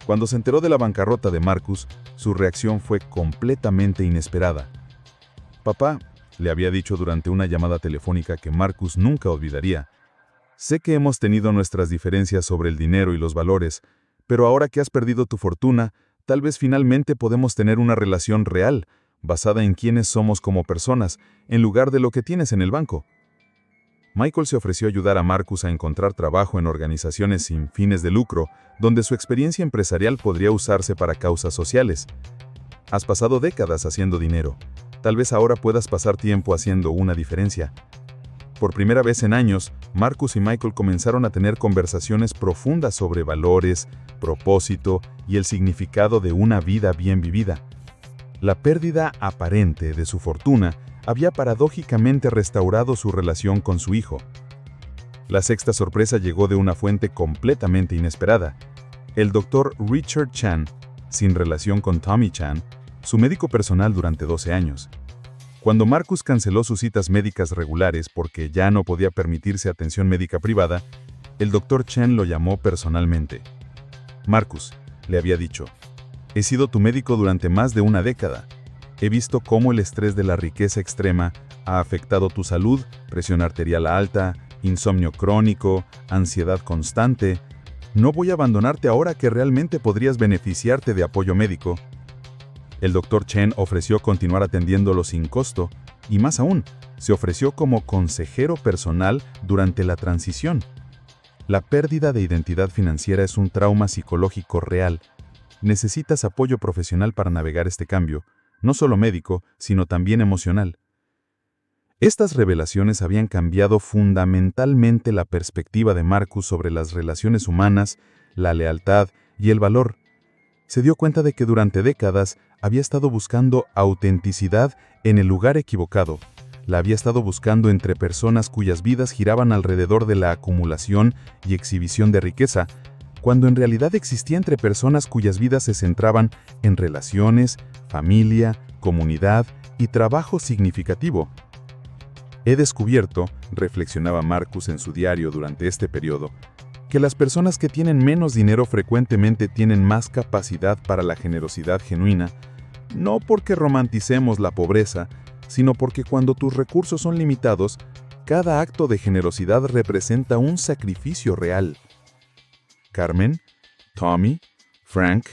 Speaker 3: Cuando se enteró de la bancarrota de Marcus, su reacción fue completamente inesperada. «Papá», le había dicho durante una llamada telefónica que Marcus nunca olvidaría, «sé que hemos tenido nuestras diferencias sobre el dinero y los valores, pero ahora que has perdido tu fortuna, tal vez finalmente podemos tener una relación real, basada en quiénes somos como personas, en lugar de lo que tienes en el banco». Michael se ofreció a ayudar a Marcus a encontrar trabajo en organizaciones sin fines de lucro, donde su experiencia empresarial podría usarse para causas sociales. «Has pasado décadas haciendo dinero. Tal vez ahora puedas pasar tiempo haciendo una diferencia». Por primera vez en años, Marcus y Michael comenzaron a tener conversaciones profundas sobre valores, propósito y el significado de una vida bien vivida. La pérdida aparente de su fortuna había paradójicamente restaurado su relación con su hijo. La sexta sorpresa llegó de una fuente completamente inesperada: el Dr. Richard Chan, sin relación con Tommy Chan, su médico personal durante 12 años. Cuando Marcus canceló sus citas médicas regulares porque ya no podía permitirse atención médica privada, el Dr. Chen lo llamó personalmente. «Marcus», le había dicho, «he sido tu médico durante más de una década. He visto cómo el estrés de la riqueza extrema ha afectado tu salud, presión arterial alta, insomnio crónico, ansiedad constante. No voy a abandonarte ahora que realmente podrías beneficiarte de apoyo médico». El Dr. Chen ofreció continuar atendiéndolo sin costo y, más aún, se ofreció como consejero personal durante la transición. La pérdida de identidad financiera es un trauma psicológico real.
Speaker 4: necesitas apoyo profesional para navegar este cambio, no solo médico, sino también emocional. Estas revelaciones habían cambiado fundamentalmente la perspectiva de Marcus sobre las relaciones humanas, la lealtad y el valor. Se dio cuenta de que durante décadas había estado buscando autenticidad en el lugar equivocado. La había estado buscando entre personas cuyas vidas giraban alrededor de la acumulación y exhibición de riqueza, cuando en realidad existía entre personas cuyas vidas se centraban en relaciones, familia, comunidad y trabajo significativo. He descubierto, reflexionaba Marcus en su diario durante este periodo, que las personas que tienen menos dinero frecuentemente tienen más capacidad para la generosidad genuina, no porque romanticemos la pobreza, sino porque cuando tus recursos son limitados, cada acto de generosidad representa un sacrificio real. Carmen, Tommy, Frank,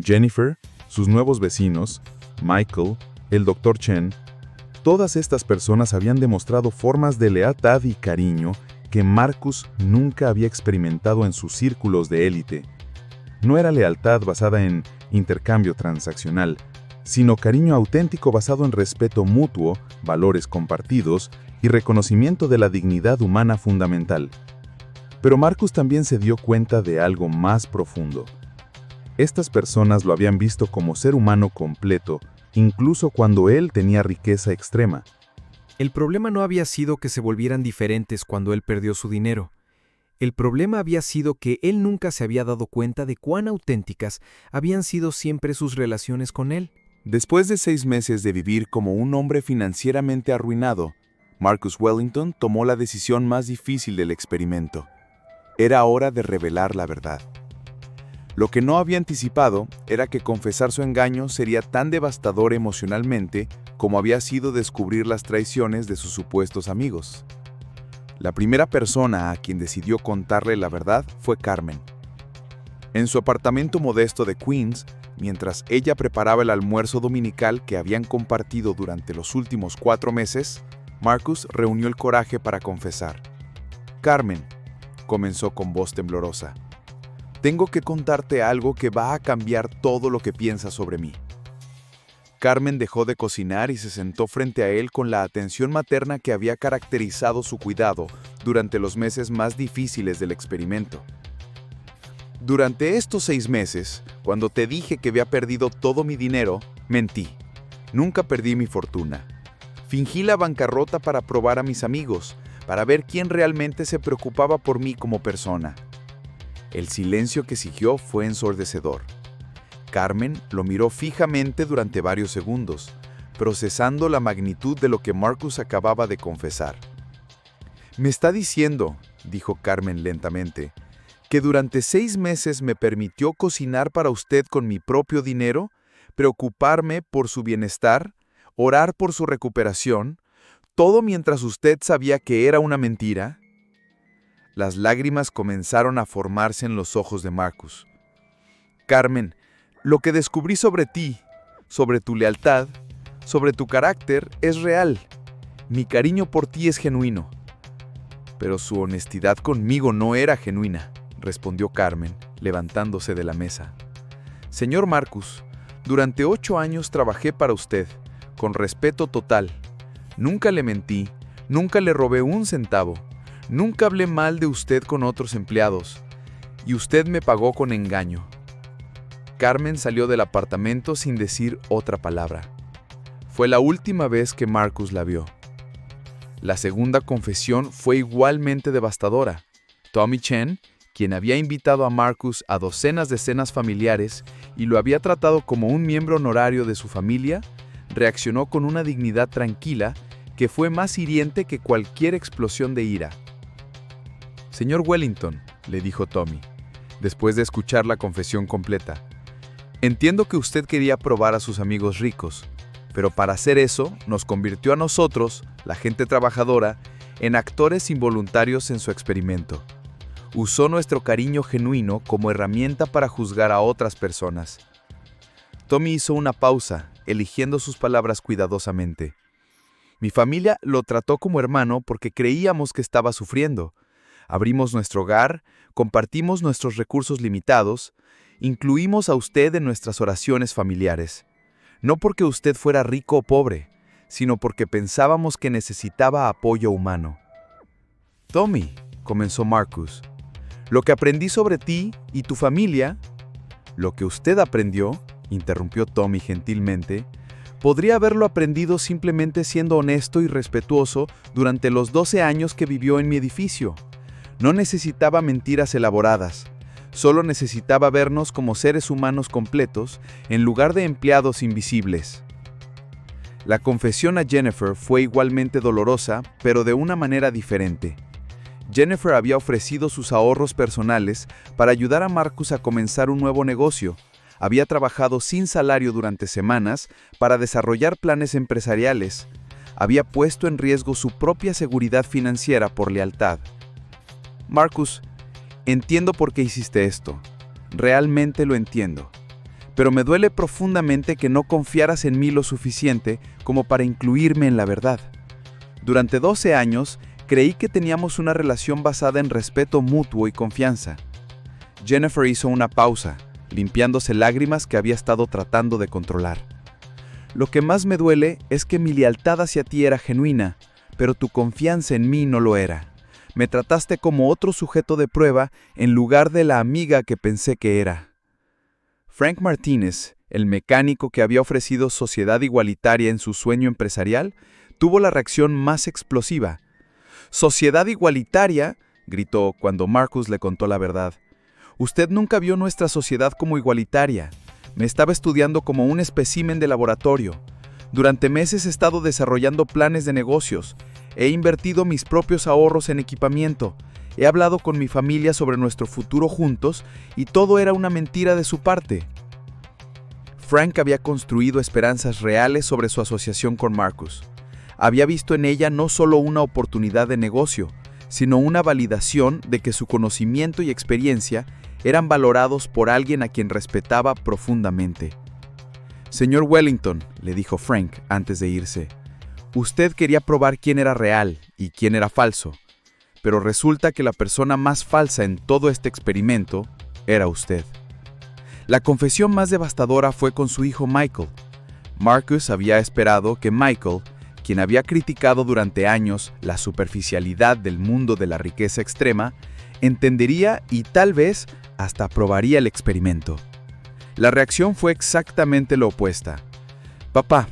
Speaker 4: Jennifer, sus nuevos vecinos, Michael, el Dr. Chen, todas estas personas habían demostrado formas de lealtad y cariño que Marcus nunca había experimentado en sus círculos de élite. No era lealtad basada en intercambio transaccional, sino cariño auténtico basado en respeto mutuo, valores compartidos y reconocimiento de la dignidad humana fundamental. Pero Marcus también se dio cuenta de algo más profundo. Estas personas lo habían visto como ser humano completo, incluso cuando él tenía riqueza extrema.
Speaker 5: El problema no había sido que se volvieran diferentes cuando él perdió su dinero. El problema había sido que él nunca se había dado cuenta de cuán auténticas habían sido siempre sus relaciones con él.
Speaker 1: Después de 6 meses de vivir como un hombre financieramente arruinado, Marcus Wellington tomó la decisión más difícil del experimento. Era hora de revelar la verdad. Lo que no había anticipado era que confesar su engaño sería tan devastador emocionalmente como había sido descubrir las traiciones de sus supuestos amigos. La primera persona a quien decidió contarle la verdad fue Carmen. En su apartamento modesto de Queens, mientras ella preparaba el almuerzo dominical que habían compartido durante los últimos 4 meses, Marcus reunió el coraje para confesar. «Carmen», comenzó con voz temblorosa, «tengo que contarte algo que va a cambiar todo lo que piensas sobre mí». Carmen dejó de cocinar y se sentó frente a él con la atención materna que había caracterizado su cuidado durante los meses más difíciles del experimento. «Durante estos 6 meses, cuando te dije que había perdido todo mi dinero, mentí. Nunca perdí mi fortuna. Fingí la bancarrota para probar a mis amigos, para ver quién realmente se preocupaba por mí como persona». El silencio que siguió fue ensordecedor. Carmen lo miró fijamente durante varios segundos, procesando la magnitud de lo que Marcus acababa de confesar. «Me está diciendo», dijo Carmen lentamente, «que durante 6 meses me permitió cocinar para usted con mi propio dinero, preocuparme por su bienestar, orar por su recuperación, todo mientras usted sabía que era una mentira». Las lágrimas comenzaron a formarse en los ojos de Marcus. «Carmen, lo que descubrí sobre ti, sobre tu lealtad, sobre tu carácter, es real. Mi cariño por ti es genuino». «Pero su honestidad conmigo no era genuina», respondió Carmen, levantándose de la mesa. «Señor Marcus, durante 8 años trabajé para usted, con respeto total. Nunca le mentí, nunca le robé un centavo, nunca hablé mal de usted con otros empleados, y usted me pagó con engaño». Carmen salió del apartamento sin decir otra palabra. Fue la última vez que Marcus la vio. La segunda confesión fue igualmente devastadora. Tommy Chen, quien había invitado a Marcus a docenas de cenas familiares y lo había tratado como un miembro honorario de su familia, reaccionó con una dignidad tranquila que fue más hiriente que cualquier explosión de ira. «Señor Wellington», le dijo Tommy, después de escuchar la confesión completa, «entiendo que usted quería probar a sus amigos ricos, pero para hacer eso nos convirtió a nosotros, la gente trabajadora, en actores involuntarios en su experimento. Usó nuestro cariño genuino como herramienta para juzgar a otras personas». Tommy hizo una pausa, eligiendo sus palabras cuidadosamente. «Mi familia lo trató como hermano porque creíamos que estaba sufriendo. Abrimos nuestro hogar, compartimos nuestros recursos limitados,
Speaker 6: Incluimos a usted en nuestras oraciones familiares, no porque usted fuera rico o pobre, sino porque pensábamos que necesitaba apoyo humano. Tommy, comenzó Marcus, lo que aprendí sobre ti y tu familia, lo que usted aprendió, interrumpió Tommy gentilmente, podría haberlo aprendido simplemente siendo honesto y respetuoso durante los 12 años que vivió en mi edificio. No necesitaba mentiras elaboradas, solo necesitaba vernos como seres humanos completos en lugar de empleados invisibles. La confesión a Jennifer fue igualmente dolorosa, pero de una manera diferente. Jennifer había ofrecido sus ahorros personales para ayudar a Marcus a comenzar un nuevo negocio. Había trabajado sin salario durante semanas para desarrollar planes empresariales. Había puesto en riesgo su propia seguridad financiera por lealtad. Marcus, entiendo por qué hiciste esto. Realmente lo entiendo. Pero me duele profundamente que no confiaras en mí lo suficiente como para incluirme en la verdad. Durante 12 años, creí que teníamos una relación basada en respeto mutuo y confianza. Jennifer hizo una pausa, limpiándose lágrimas que había estado tratando de controlar. Lo que más me duele es que mi lealtad hacia ti era genuina, pero tu confianza en mí no lo era. Me trataste como otro sujeto de prueba en lugar de la amiga que pensé que era. Frank Martínez, el mecánico que había ofrecido sociedad igualitaria en su sueño empresarial, tuvo la reacción más explosiva. «¿Sociedad igualitaria?», gritó cuando Marcus le contó la verdad. «Usted nunca vio nuestra sociedad como igualitaria. Me estaba estudiando como un espécimen de laboratorio. Durante meses he estado desarrollando planes de negocios. He invertido mis propios ahorros en equipamiento. He hablado con mi familia sobre nuestro futuro juntos y todo era una mentira de su parte». Frank había construido esperanzas reales sobre su asociación con Marcus. Había visto en ella no solo una oportunidad de negocio, sino una validación de que su conocimiento y experiencia eran valorados por alguien a quien respetaba profundamente. «Señor Wellington», le dijo Frank antes de irse, «usted quería probar quién era real y quién era falso, pero resulta que la persona más falsa en todo este experimento era usted». La confesión más devastadora fue con su hijo Michael. Marcus había esperado que Michael, quien había criticado durante años la superficialidad del mundo de la riqueza extrema, entendería y tal vez hasta aprobaría el experimento. La reacción fue exactamente la opuesta. «Papá»,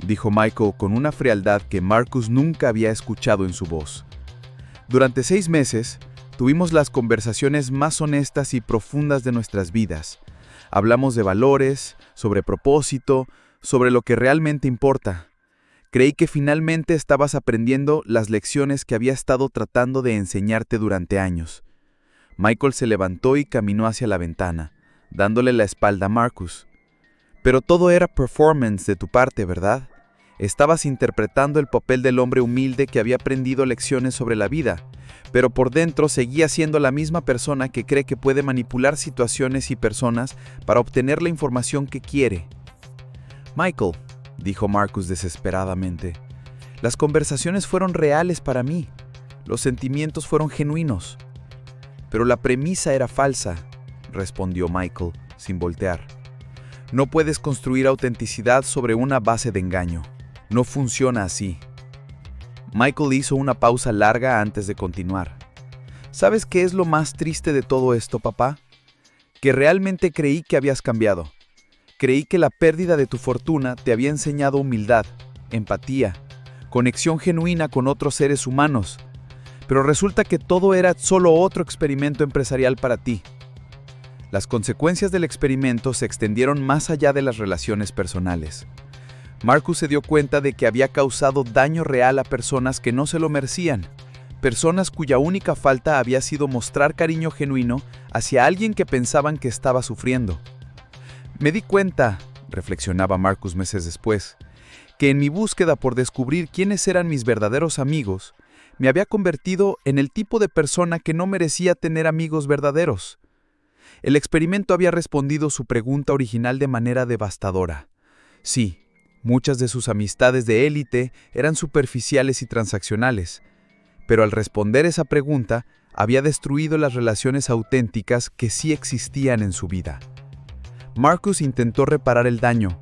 Speaker 6: dijo Michael con una frialdad que Marcus nunca había escuchado en su voz. «Durante 6 meses, tuvimos las conversaciones más honestas y profundas de nuestras vidas. Hablamos de valores, sobre propósito, sobre lo que realmente importa. Creí que finalmente estabas aprendiendo las lecciones que había estado tratando de enseñarte durante años». Michael se levantó y caminó hacia la ventana, dándole la espalda a Marcus. «Pero todo era performance de tu parte, ¿verdad? Estabas interpretando el papel del hombre humilde que había aprendido lecciones sobre la vida, pero por dentro seguía siendo la misma persona que cree que puede manipular situaciones y personas para obtener la información que quiere». «Michael», dijo Marcus desesperadamente, «las conversaciones fueron reales para mí. Los sentimientos fueron genuinos». «Pero la premisa era falsa», respondió Michael, sin voltear. «No puedes construir autenticidad sobre una base de engaño. No funciona así». Michael hizo una pausa larga antes de continuar. «¿Sabes qué es lo más triste de todo esto, papá? Que realmente creí que habías cambiado. Creí que la pérdida de tu fortuna te había enseñado humildad, empatía, conexión genuina con otros seres humanos. Pero resulta que todo era solo otro experimento empresarial para ti. Las consecuencias del experimento se extendieron más allá de las relaciones personales. Marcus se dio cuenta de que había causado daño real a personas que no se lo merecían, personas cuya única falta había sido mostrar cariño genuino hacia alguien que pensaban que estaba sufriendo. Me di cuenta, reflexionaba Marcus meses después, que en mi búsqueda por descubrir quiénes eran mis verdaderos amigos, me había convertido en el tipo de persona que no merecía tener amigos verdaderos. El experimento había respondido su pregunta original de manera devastadora. Sí, muchas de sus amistades de élite eran superficiales y transaccionales, pero al responder esa pregunta, había destruido las relaciones auténticas que sí existían en su vida. Marcus intentó reparar el daño.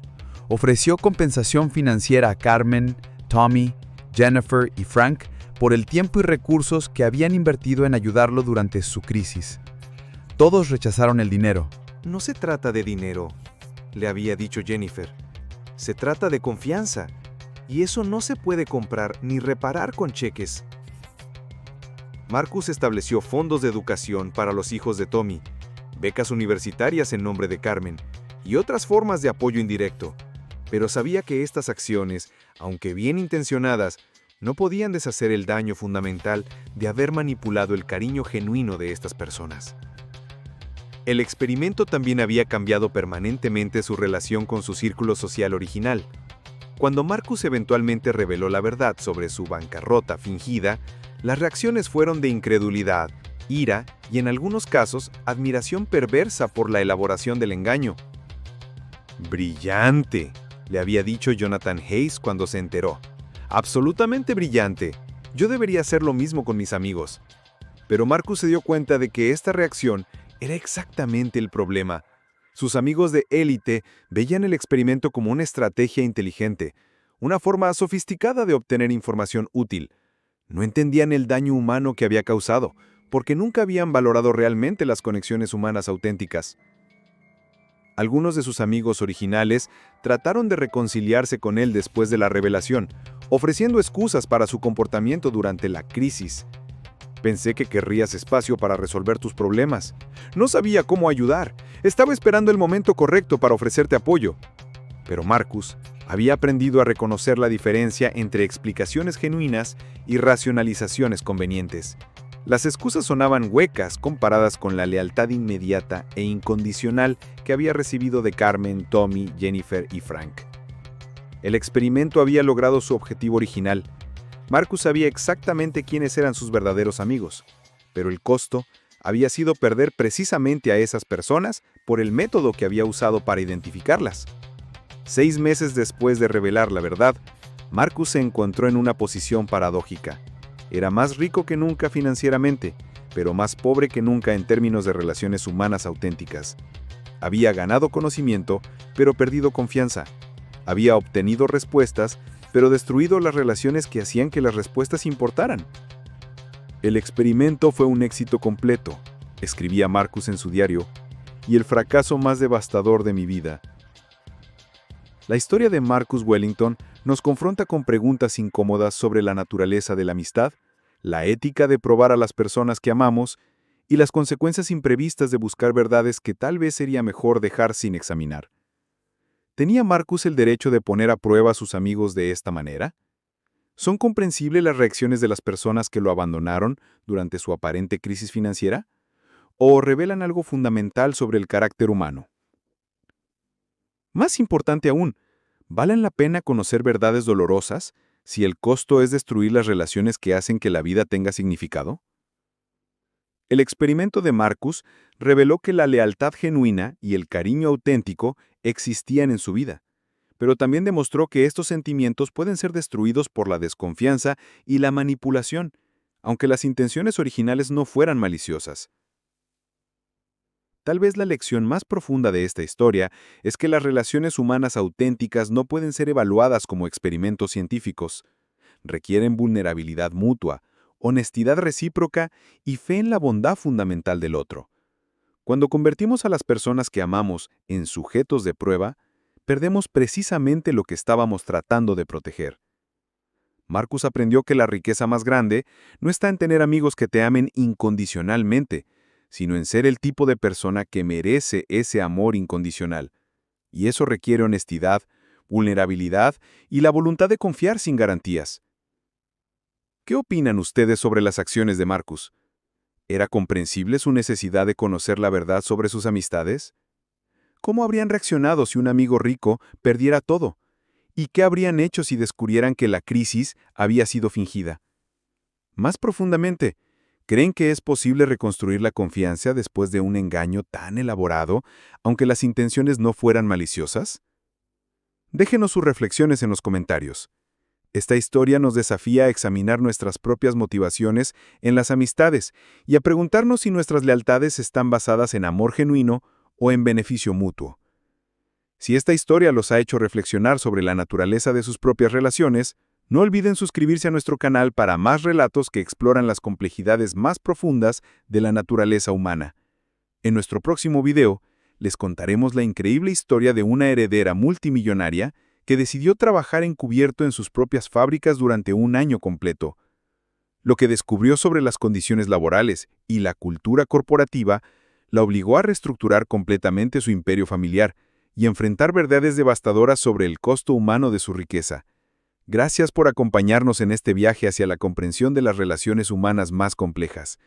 Speaker 6: Ofreció compensación financiera a Carmen, Tommy, Jennifer y Frank por el tiempo y recursos que habían invertido en ayudarlo durante su crisis. Todos rechazaron el dinero.
Speaker 5: No se trata de dinero, le había dicho Jennifer. Se trata de confianza, y eso no se puede comprar ni reparar con cheques. Marcus estableció fondos de educación para los hijos de Tommy, becas universitarias en nombre de Carmen y otras formas de apoyo indirecto, pero sabía que estas acciones, aunque bien intencionadas, no podían deshacer el daño fundamental de haber manipulado el cariño genuino de estas personas. El experimento también había cambiado permanentemente su relación con su círculo social original. Cuando Marcus eventualmente reveló la verdad sobre su bancarrota fingida, las reacciones fueron de incredulidad, ira y en algunos casos admiración perversa por la elaboración del engaño. «Brillante», le había dicho Jonathan Hayes cuando se enteró. «Absolutamente brillante. Yo debería hacer lo mismo con mis amigos». Pero Marcus se dio cuenta de que esta reacción era exactamente el problema. Sus amigos de élite veían el experimento como una estrategia inteligente, una forma sofisticada de obtener información útil. No entendían el daño humano que había causado, porque nunca habían valorado realmente las conexiones humanas auténticas. Algunos de sus amigos originales trataron de reconciliarse con él después de la revelación, ofreciendo excusas para su comportamiento durante la crisis. «Pensé que querrías espacio para resolver tus problemas. No sabía cómo ayudar. Estaba esperando el momento correcto para ofrecerte apoyo». Pero Marcus había aprendido a reconocer la diferencia entre explicaciones genuinas y racionalizaciones convenientes. Las excusas sonaban huecas comparadas con la lealtad inmediata e incondicional que había recibido de Carmen, Tommy, Jennifer y Frank. El experimento había logrado su objetivo original. Marcus sabía exactamente quiénes eran sus verdaderos amigos, pero el costo había sido perder precisamente a esas personas por el método que había usado para identificarlas. 6 meses después de revelar la verdad, Marcus se encontró en una posición paradójica. Era más rico que nunca financieramente, pero más pobre que nunca en términos de relaciones humanas auténticas. Había ganado conocimiento, pero perdido confianza. Había obtenido respuestas, pero destruido las relaciones que hacían que las respuestas importaran. «El experimento fue un éxito completo», escribía Marcus en su diario, «y el fracaso más devastador de mi vida». La historia de Marcus Wellington nos confronta con preguntas incómodas sobre la naturaleza de la amistad, la ética de probar a las personas que amamos y las consecuencias imprevistas de buscar verdades que tal vez sería mejor dejar sin examinar. ¿Tenía Marcus el derecho de poner a prueba a sus amigos de esta manera? ¿Son comprensibles las reacciones de las personas que lo abandonaron durante su aparente crisis financiera? ¿O revelan algo fundamental sobre el carácter humano? Más importante aún, ¿valen la pena conocer verdades dolorosas si el costo es destruir las relaciones que hacen que la vida tenga significado? El experimento de Marcus reveló que la lealtad genuina y el cariño auténtico existían en su vida, pero también demostró que estos sentimientos pueden ser destruidos por la desconfianza y la manipulación, aunque las intenciones originales no fueran maliciosas. Tal vez la lección más profunda de esta historia es que las relaciones humanas auténticas no pueden ser evaluadas como experimentos científicos. Requieren vulnerabilidad mutua, honestidad recíproca y fe en la bondad fundamental del otro. Cuando convertimos a las personas que amamos en sujetos de prueba, perdemos precisamente lo que estábamos tratando de proteger. Marcus aprendió que la riqueza más grande no está en tener amigos que te amen incondicionalmente, sino en ser el tipo de persona que merece ese amor incondicional. Y eso requiere honestidad, vulnerabilidad y la voluntad de confiar sin garantías. ¿Qué opinan ustedes sobre las acciones de Marcus? ¿Era comprensible su necesidad de conocer la verdad sobre sus amistades? ¿Cómo habrían reaccionado si un amigo rico perdiera todo? ¿Y qué habrían hecho si descubrieran que la crisis había sido fingida? Más profundamente, ¿creen que es posible reconstruir la confianza después de un engaño tan elaborado, aunque las intenciones no fueran maliciosas? Déjenos sus reflexiones en los comentarios. Esta historia nos desafía a examinar nuestras propias motivaciones en las amistades y a preguntarnos si nuestras lealtades están basadas en amor genuino o en beneficio mutuo.
Speaker 3: Si esta historia los ha hecho reflexionar sobre la naturaleza de sus propias relaciones, no olviden suscribirse a nuestro canal para más relatos que exploran las complejidades más profundas de la naturaleza humana. En nuestro próximo video, les contaremos la increíble historia de una heredera multimillonaria que decidió trabajar encubierto en sus propias fábricas durante un año completo. Lo que descubrió sobre las condiciones laborales y la cultura corporativa la obligó a reestructurar completamente su imperio familiar y enfrentar verdades devastadoras sobre el costo humano de su riqueza. Gracias por acompañarnos en este viaje hacia la comprensión de las relaciones humanas más complejas.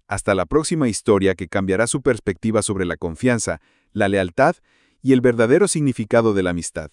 Speaker 3: Hasta la próxima historia que cambiará su perspectiva sobre la confianza, la lealtad y el verdadero significado de la amistad.